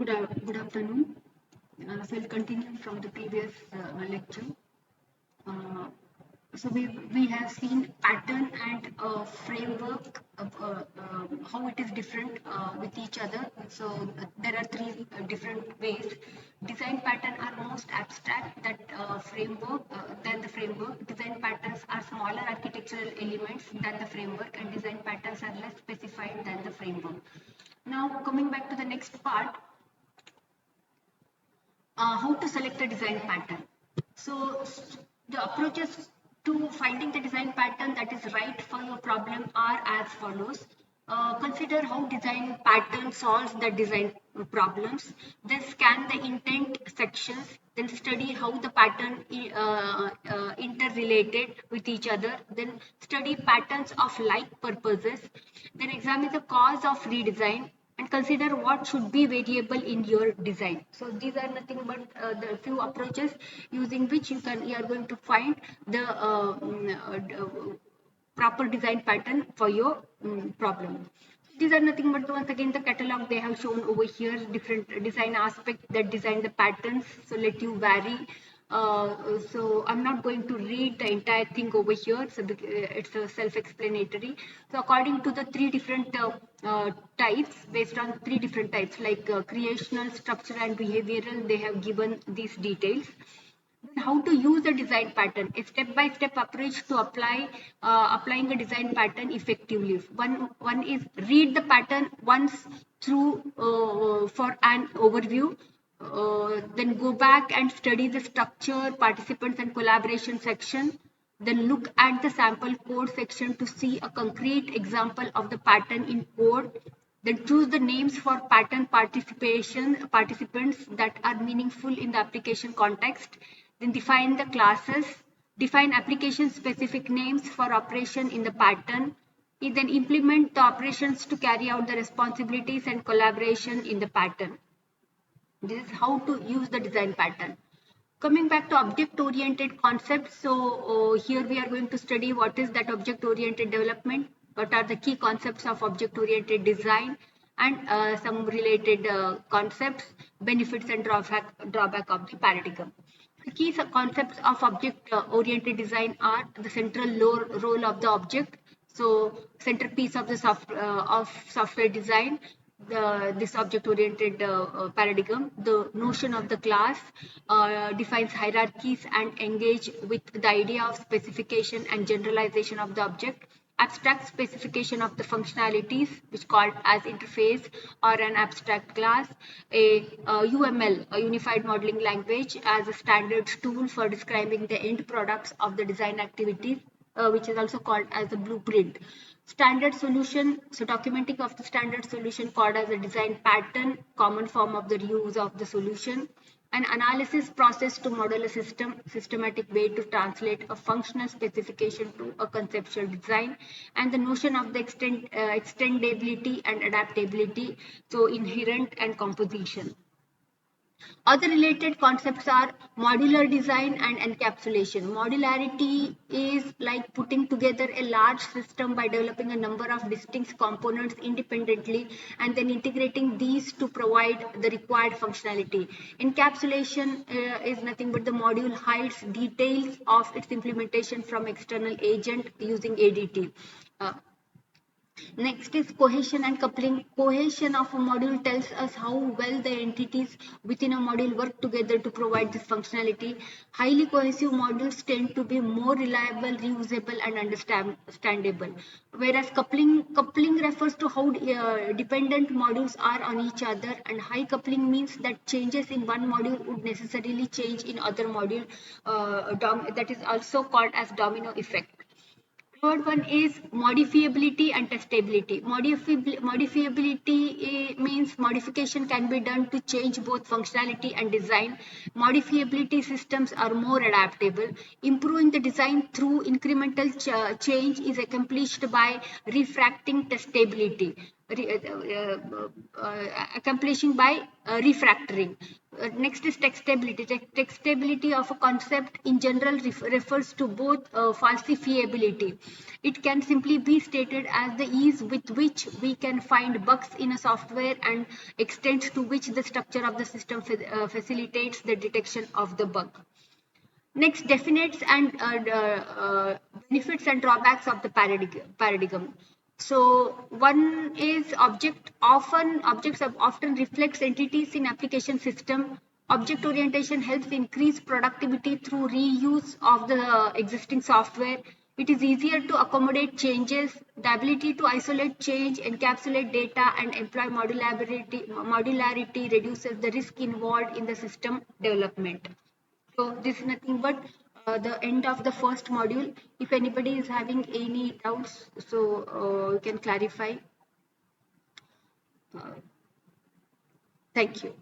Good afternoon. So we'll continue from the previous lecture. Uh, so we have seen pattern and framework of how it is different with each other. So there are three different ways. Design pattern are most abstract than the framework. Design patterns are smaller architectural elements than the framework, and design patterns are less specified than the framework. Now coming back to the next part, how to select a design pattern. So the approaches to finding the design pattern that is right for your problem are as follows. Consider how design pattern solves the design problems, then scan the intent sections, then study how the pattern interrelated with each other, then study patterns of like purposes, then examine the cause of redesign, and consider what should be variable in your design. So these are nothing but the few approaches using which you are going to find the proper design pattern for your problem. These are nothing but once again the catalog they have shown over here, different design aspects that design the patterns. So let you vary. So I'm not going to read the entire thing over here. So it's a self-explanatory. So according to the three different types, based on three different types like creational, structural, and behavioral, they have given these details. Then how to use the design pattern, a step-by-step approach to applying a design pattern effectively. One is read the pattern once through for an overview. Then go back and study the structure, participants, and collaboration section. Then look at the sample code section to see a concrete example of the pattern in code. Then choose the names for pattern participants that are meaningful in the application context. Then define the classes. Define application specific names for operation in the pattern. Then implement the operations to carry out the responsibilities and collaboration in the pattern. This is how to use the design pattern. Coming back to object-oriented concepts, so here we are going to study what is that object-oriented development, what are the key concepts of object-oriented design, and some related concepts, benefits and drawback of the paradigm. The key concepts of object-oriented design are the central role of the object, so centerpiece of the software design, this object-oriented paradigm, the notion of the class defines hierarchies and engage with the idea of specification and generalization of the object. Abstract specification of the functionalities, which called as interface or an abstract class. UML, a unified modeling language, as a standard tool for describing the end products of the design activities, which is also called as a blueprint. Standard solution, so documenting of the standard solution called as a design pattern, common form of the reuse of the solution. An analysis process to model a systematic way to translate a functional specification to a conceptual design, and the notion of the extendability and adaptability, so inherent and composition. Other related concepts are modular design and encapsulation. Modularity is like putting together a large system by developing a number of distinct components independently and then integrating these to provide the required functionality. Encapsulation is nothing but the module hides details of its implementation from external agent using ADT. Next is cohesion and coupling. Cohesion of a module tells us how well the entities within a module work together to provide this functionality. Highly cohesive modules tend to be more reliable, reusable, and understandable. Whereas coupling refers to how dependent modules are on each other, and high coupling means that changes in one module would necessarily change in other module. That is also called as domino effect. Third one is modifiability and testability. Modifiability means modification can be done to change both functionality and design. Modifiability systems are more adaptable. Improving the design through incremental change is accomplished by refracting testability. Accomplishing by refactoring. Next is textability. Textability of a concept in general refers to both falsifiability. It can simply be stated as the ease with which we can find bugs in a software and extent to which the structure of the system facilitates the detection of the bug. Next, definites and benefits and drawbacks of the paradigm. So one is objects often reflects entities in application system. Object orientation helps increase productivity through reuse of the existing software. It is easier to accommodate changes. The ability to isolate change, encapsulate data, and employ modularity reduces the risk involved in the system development. So this is nothing but the end of the first module. If anybody is having any doubts, so you can clarify. Uh, Thank you.